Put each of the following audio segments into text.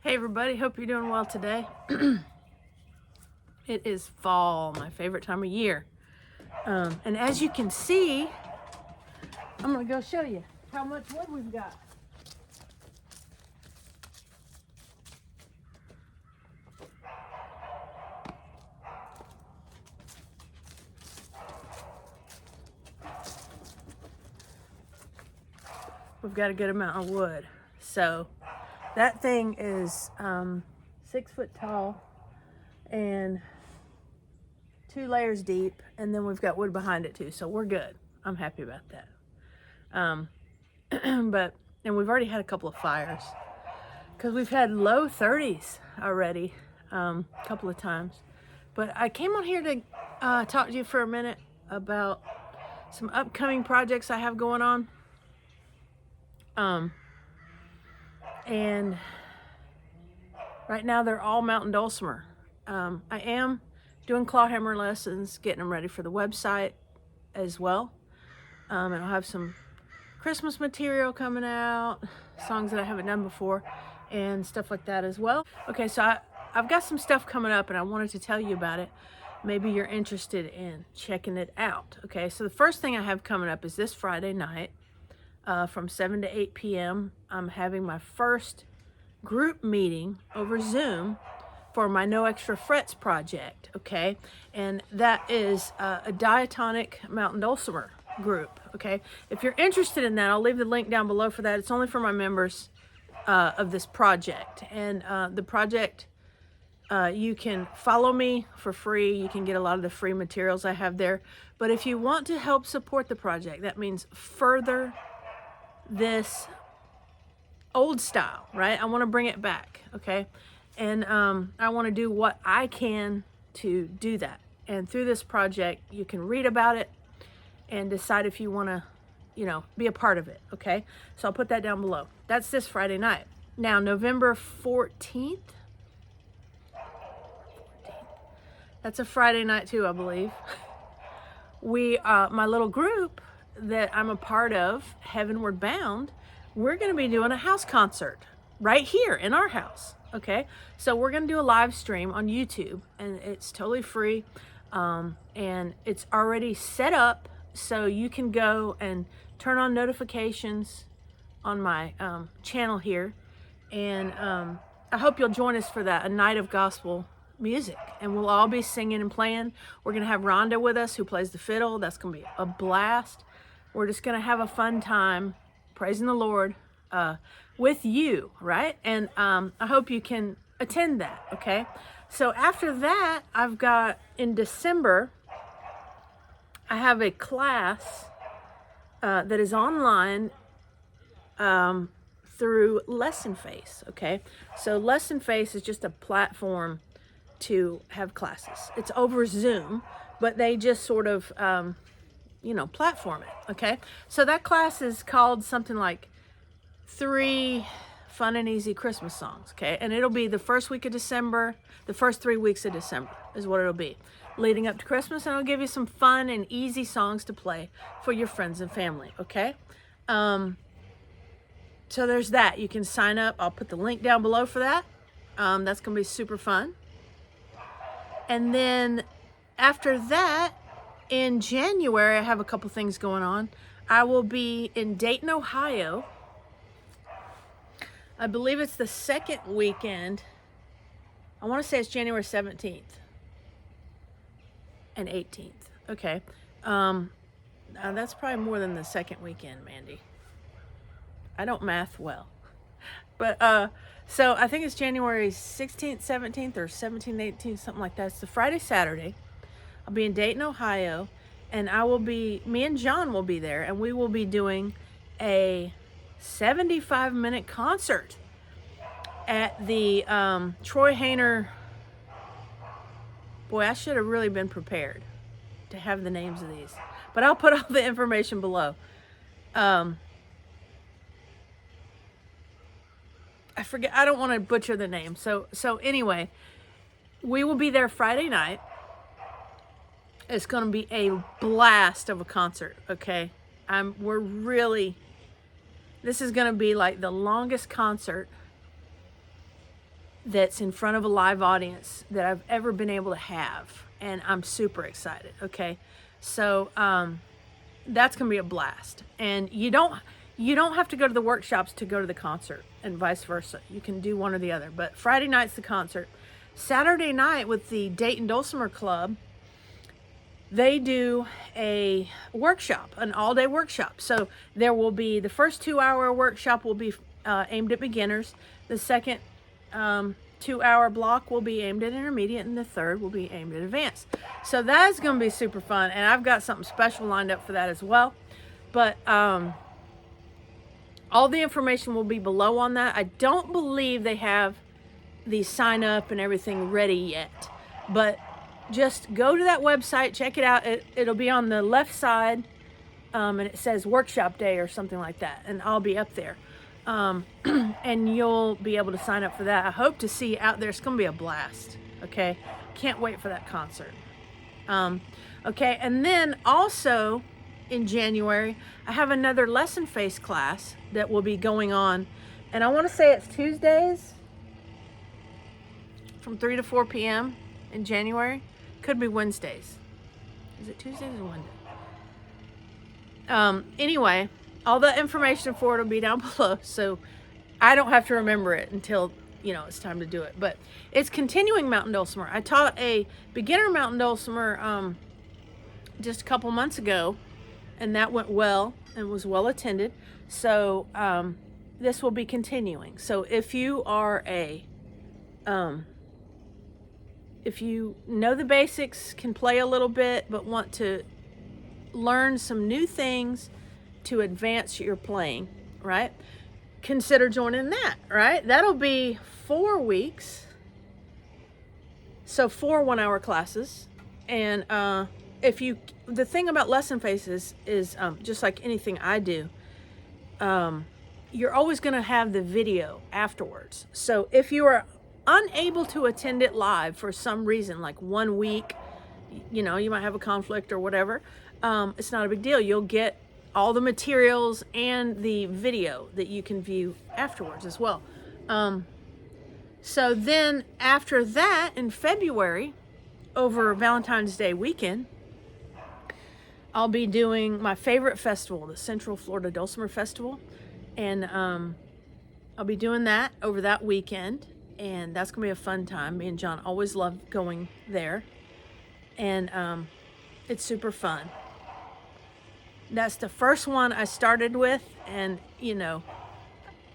Hey everybody, hope you're doing well today. It is fall, my favorite time of year. And as you can see, I'm gonna go show you how much wood we've got. We've got a good amount of wood. So that thing is 6 foot tall and 2 layers deep, and then we've got wood behind it too, so we're good. I'm happy about that. And we've already had a couple of fires because we've had low 30s already a couple of times. But I came on here to talk to you for a minute about some upcoming projects I have going on. And right now they're all mountain dulcimer. I am doing clawhammer lessons, getting them ready for the website as well. And I'll have some Christmas material coming out, songs that I haven't done before, and stuff like that as well. Okay, so I've got some stuff coming up and I wanted to tell you about it. Maybe you're interested in checking it out. Okay, so the first thing I have coming up is this Friday night from 7 to 8 p.m. I'm having my first group meeting over Zoom for my No Extra Frets project, okay? And that is a diatonic mountain dulcimer group, okay? If you're interested in that, I'll leave the link down below for that. It's only for my members of this project. And the project, you can follow me for free. You can get a lot of the free materials I have there. But if you want to help support the project, that means further this old style, right? I want to bring it back, okay? And I want to do what I can to do that. And through this project, you can read about it and decide if you want to, be a part of it, okay? So I'll put that down below. That's this Friday night. Now, November 14th, that's a Friday night too, I believe. My little group that I'm a part of, Heavenward Bound, we're going to be doing a house concert right here in our house, okay? So we're going to do a live stream on YouTube, and it's totally free, and it's already set up so you can go and turn on notifications on my channel here, and I hope you'll join us for that, a night of gospel music, and we'll all be singing and playing. We're going to have Rhonda with us, who plays the fiddle. That's going to be a blast. We're just going to have a fun time praising the Lord with you, right? And I hope you can attend that, okay? So after that, I've got, in December, I have a class that is online through Lesson Face, okay? So Lesson Face is just a platform to have classes. It's over Zoom, but they just sort of platform it, okay? So that class is called something like 3 Fun and Easy Christmas Songs, okay? And it'll be the first week of December, the first 3 weeks of December is what it'll be, leading up to Christmas, and it'll give you some fun and easy songs to play for your friends and family, okay? So there's that. You can sign up. I'll put the link down below for that. That's going to be super fun. And then after that, in January, I have a couple things going on. I will be in Dayton, Ohio. I believe it's the second weekend. I want to say it's January 17th and 18th. Okay. That's probably more than the second weekend, Mandy. I don't math well. But so I think it's January 16th, 17th, or 17th, 18th, something like that. It's the Friday, Saturday. I'll be in Dayton, Ohio, and me and John will be there, and we will be doing a 75-minute concert at the Troy Hayner. Boy, I should have really been prepared to have the names of these, but I'll put all the information below. I forget. I don't want to butcher the name. So anyway, we will be there Friday night. It's going to be a blast of a concert, okay? This is going to be like the longest concert that's in front of a live audience that I've ever been able to have. And I'm super excited. Okay. So, that's going to be a blast. And you don't have to go to the workshops to go to the concert, and vice versa. You can do one or the other. But Friday night's the concert. Saturday night with the Dayton Dulcimer Club, they do a workshop, an all-day workshop. So there will be, the first 2-hour workshop will be aimed at beginners. The second 2-hour block will be aimed at intermediate, and the third will be aimed at advanced. So that's going to be super fun, and I've got something special lined up for that as well. But all the information will be below on that. I don't believe they have the sign up and everything ready yet, but just go to that website, check it out. It'll be on the left side, and it says workshop day or something like that, and I'll be up there. And you'll be able to sign up for that. I hope to see you out there. It's going to be a blast. Okay. Can't wait for that concert. Okay. And then also in January, I have another lesson face class that will be going on. And I want to say it's Tuesdays from 3 to 4 p.m. in January. Could be Wednesdays. Is it Tuesdays or Wednesdays? Anyway, all the information for it will be down below, so I don't have to remember it until, it's time to do it. But it's continuing mountain dulcimer. I taught a beginner mountain dulcimer just a couple months ago, and that went well and was well attended. So this will be continuing. So if you are if you know the basics, can play a little bit, but want to learn some new things to advance your playing, right? Consider joining that, right? That'll be 4 weeks. So 4 1-hour classes. And the thing about lesson faces is just like anything I do, you're always going to have the video afterwards. So if you are unable to attend it live for some reason, like 1 week, you might have a conflict or whatever, it's not a big deal. You'll get all the materials and the video that you can view afterwards as well. So then after that, in February, over Valentine's Day weekend, I'll be doing my favorite festival, the Central Florida Dulcimer Festival. And I'll be doing that over that weekend. And that's going to be a fun time. Me and John always love going there. And it's super fun. That's the first one I started with, and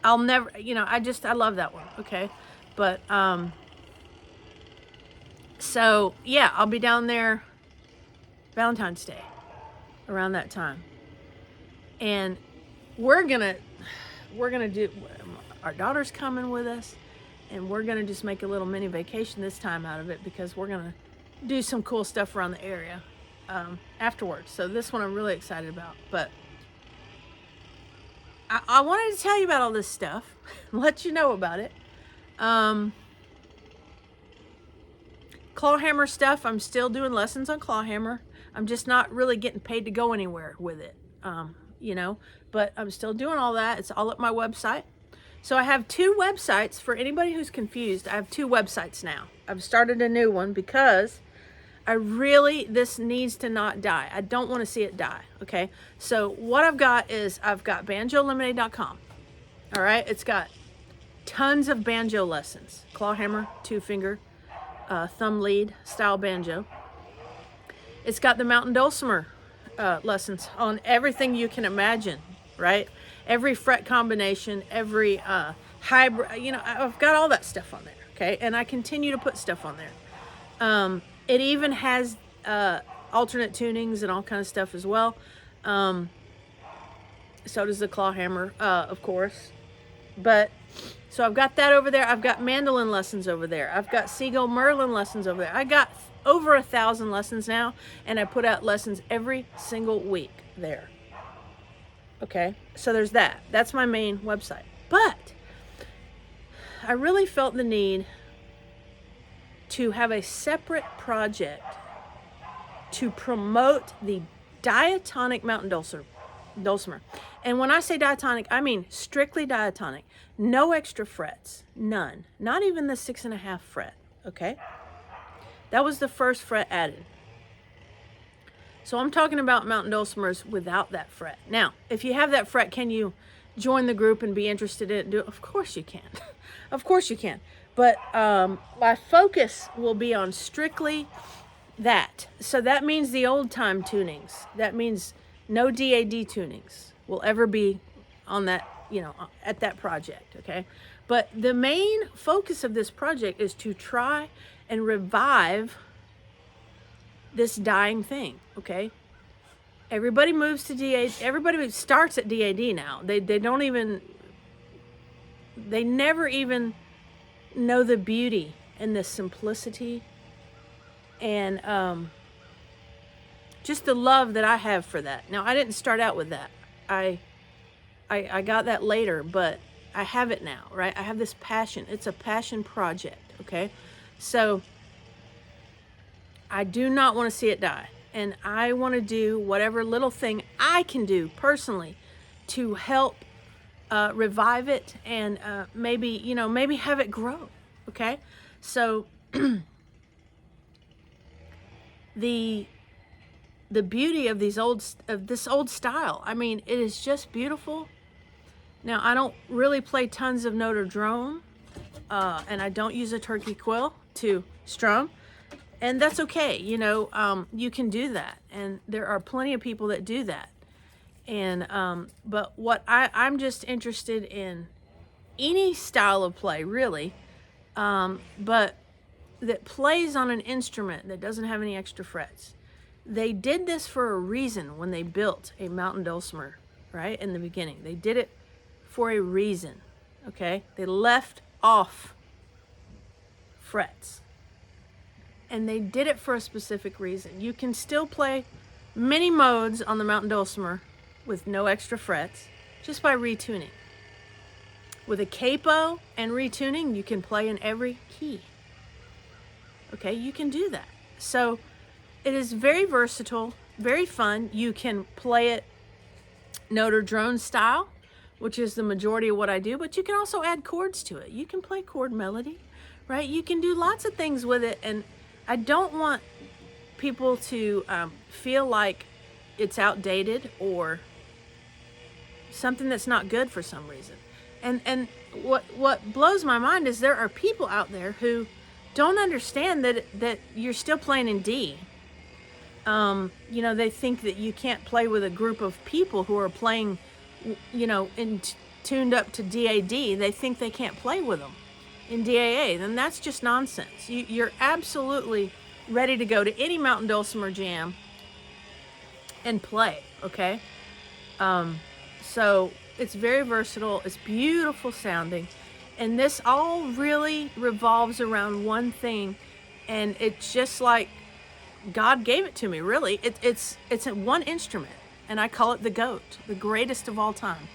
I'll never, I love that one. Okay. But so yeah, I'll be down there Valentine's Day around that time. And we're gonna do, our daughter's coming with us, and we're gonna just make a little mini vacation this time out of it, because we're gonna do some cool stuff around the area afterwards. So this one I'm really excited about. But I wanted to tell you about all this stuff, let you know about it. Clawhammer stuff, I'm still doing lessons on clawhammer. I'm just not really getting paid to go anywhere with it, but I'm still doing all that. It's all at my website. So I have 2 websites. For anybody who's confused, I have 2 websites now. I've started a new one because this needs to not die. I don't want to see it die. Okay. So what I've got is banjolemonade.com. All right. It's got tons of banjo lessons, clawhammer, 2-finger, thumb lead style banjo. It's got the mountain dulcimer lessons on everything you can imagine, right? Every fret combination, every hybrid, I've got all that stuff on there. Okay. And I continue to put stuff on there. It even has alternate tunings and all kind of stuff as well. So does the clawhammer, of course. But so I've got that over there. I've got mandolin lessons over there. I've got Seagull Merlin lessons over there. I got over 1,000 lessons now, and I put out lessons every single week there. Okay, so there's that. That's my main website. But I really felt the need to have a separate project to promote the diatonic mountain dulcimer. And when I say diatonic, I mean strictly diatonic. No extra frets, none. Not even the 6.5 fret, okay? That was the first fret added. So I'm talking about mountain dulcimers without that fret. Now, if you have that fret, can you join the group and be interested in it? Of course you can. Of course you can. But my focus will be on strictly that. So that means the old time tunings. That means no DAD tunings will ever be on that, you know, at that project, okay? But the main focus of this project is to try and revive this dying thing, okay? Everybody moves to DAD. Everybody starts at DAD now. They don't even, they never even know the beauty and the simplicity and just the love that I have for that. Now, I didn't start out with that. I got that later, but I have it now, right? I have this passion. It's a passion project, okay? So I do not want to see it die. And I want to do whatever little thing I can do personally to help revive it and maybe, you know, maybe have it grow, okay? So the beauty of this old style, I mean, it is just beautiful. Now, I don't really play tons of note or drone, and I don't use a turkey quill to strum. And that's okay, you know, you can do that. And there are plenty of people that do that. And, but what I'm just interested in any style of play, really, but that plays on an instrument that doesn't have any extra frets. They did this for a reason when they built a mountain dulcimer, right, in the beginning. They did it for a reason, okay? They left off frets. And they did it for a specific reason. You can still play many modes on the mountain dulcimer with no extra frets just by retuning. With a capo and retuning, you can play in every key. Okay, you can do that. So it is very versatile, very fun. You can play it note or drone style, which is the majority of what I do, but you can also add chords to it. You can play chord melody, right? You can do lots of things with it, and I don't want people to feel like it's outdated or something that's not good for some reason. And what blows my mind is there are people out there who don't understand that you're still playing in D. You know, they think that you can't play with a group of people who are playing, you know, tuned up to DAD. They think they can't play with them in DAA, then that's just nonsense. You're absolutely ready to go to any mountain dulcimer jam and play, okay? So it's very versatile, it's beautiful sounding, and this all really revolves around one thing, and it's just like God gave it to me, really. It's a one instrument, and I call it the GOAT, the greatest of all time.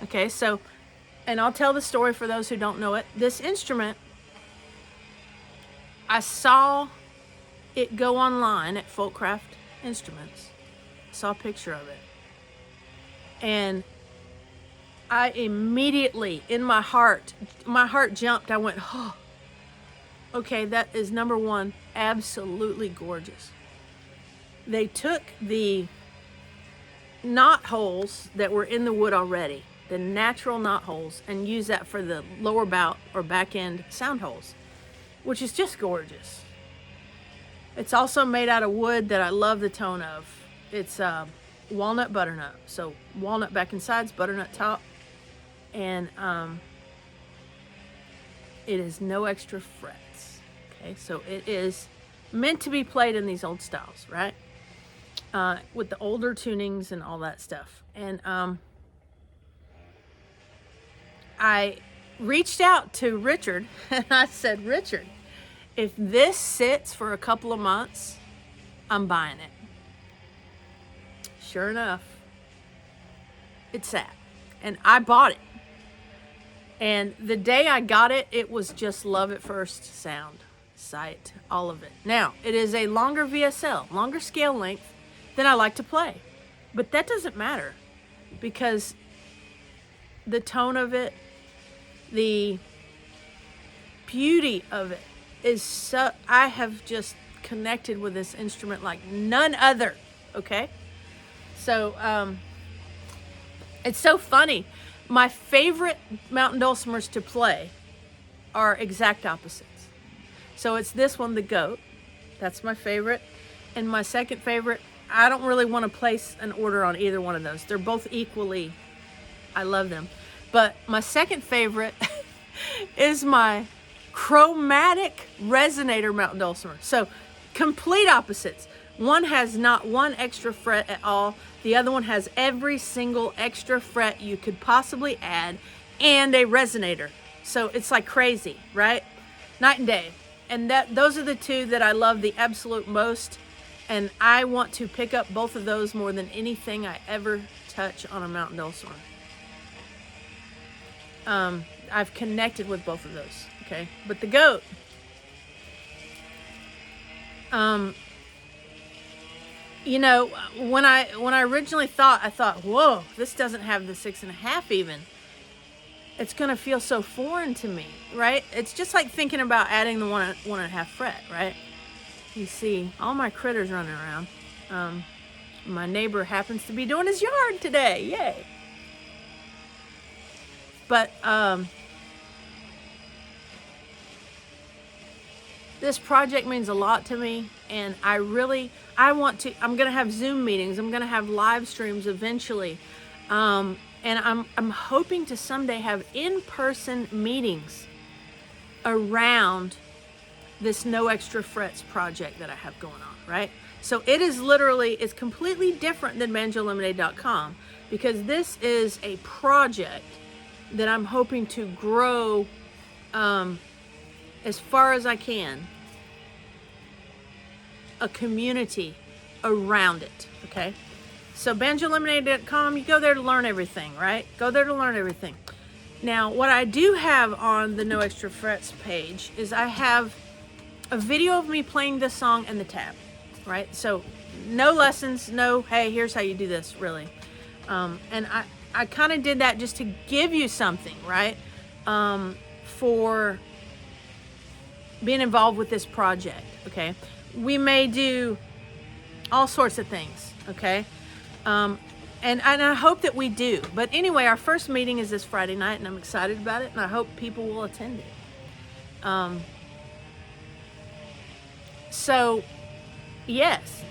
Okay, so, and I'll tell the story for those who don't know it. This instrument, I saw it go online at Folkcraft Instruments. I saw a picture of it. And I immediately, in my heart jumped. I went, oh, okay, that is number one, absolutely gorgeous. They took the knot holes that were in the wood already, the natural knot holes, and use that for the lower bout or back end sound holes, which is just gorgeous. It's also made out of wood that I love the tone of. It's walnut butternut, so walnut back and sides, butternut top, and it is no extra frets. Okay, so it is meant to be played in these old styles, right? With the older tunings and all that stuff. And I reached out to Richard and I said, Richard, if this sits for a couple of months, I'm buying it. Sure enough, it sat. And I bought it. And the day I got it, it was just love at first sound, sight, all of it. Now, it is a longer VSL, longer scale length than I like to play. But that doesn't matter. because the tone of it, the beauty of it is so, I have just connected with this instrument like none other. Okay. So, it's so funny. My favorite mountain dulcimers to play are exact opposites. So it's this one, the goat. That's my favorite. And my second favorite, I don't really want to place an order on either one of those. They're both equally, I love them. But my second favorite is my chromatic resonator mountain dulcimer. So complete opposites. One has not one extra fret at all. The other one has every single extra fret you could possibly add and a resonator. So it's like crazy, right? Night and day. And those are the two that I love the absolute most. And I want to pick up both of those more than anything I ever touch on a mountain dulcimer. I've connected with both of those, okay? But the goat, you know, when I originally thought, I thought, whoa, this doesn't have the 6.5 even. It's gonna feel so foreign to me, right? It's just like thinking about adding the 1.5 fret, right? You see all my critters running around. My neighbor happens to be doing his yard today, yay. But this project means a lot to me, and I'm gonna have Zoom meetings, I'm gonna have live streams eventually, and I'm hoping to someday have in-person meetings around this no extra frets project that I have going on, right? So it's completely different than banjolemonade.com, because this is a project that I'm hoping to grow as far as I can, a community around it, okay? So banjolemonade.com, you go there to learn everything, right? Go there to learn everything. Now, what I do have on the No Extra Frets page is I have a video of me playing this song and the tab, right? So no lessons, no, hey, here's how you do this, really. And I kind of did that just to give you something, right? For being involved with this project, okay? We may do all sorts of things, okay? And I hope that we do. But anyway, our first meeting is this Friday night, and I'm excited about it, and I hope people will attend it. So, yes,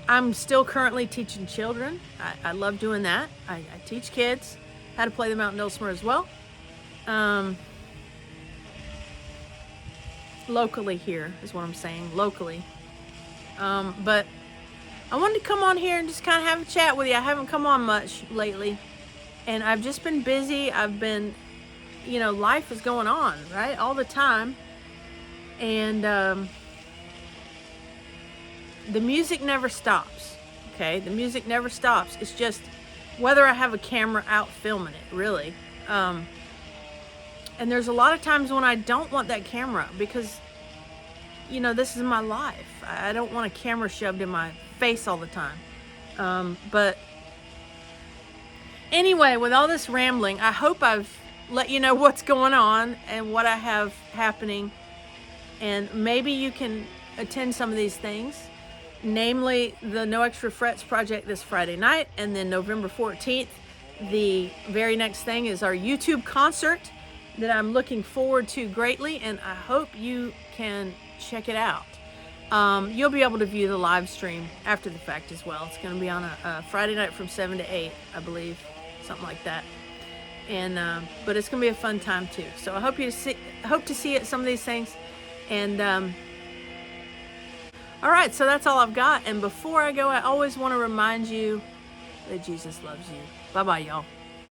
I'm still currently teaching children. I love doing that. I teach kids how to play the mountain dulcimer as well. Locally here is what I'm saying, locally. But I wanted to come on here and just kind of have a chat with you. I haven't come on much lately, and I've just been busy. I've been, life is going on, right, all the time. And the music never stops, okay? The music never stops. It's just whether I have a camera out filming it, really. And there's a lot of times when I don't want that camera because, this is my life. I don't want a camera shoved in my face all the time. But anyway, with all this rambling, I hope I've let you know what's going on and what I have happening. And maybe you can attend some of these things, namely the No Extra Frets project this Friday night, and then November 14th, the very next thing is our YouTube concert that I'm looking forward to greatly, and I hope you can check it out. You'll be able to view the live stream after the fact as well. It's going to be on a Friday night from 7 to 8, I believe, something like that. And but it's going to be a fun time too. So I hope to see you at some of these things. And all right, so that's all I've got. And before I go, I always want to remind you that Jesus loves you. Bye-bye, y'all.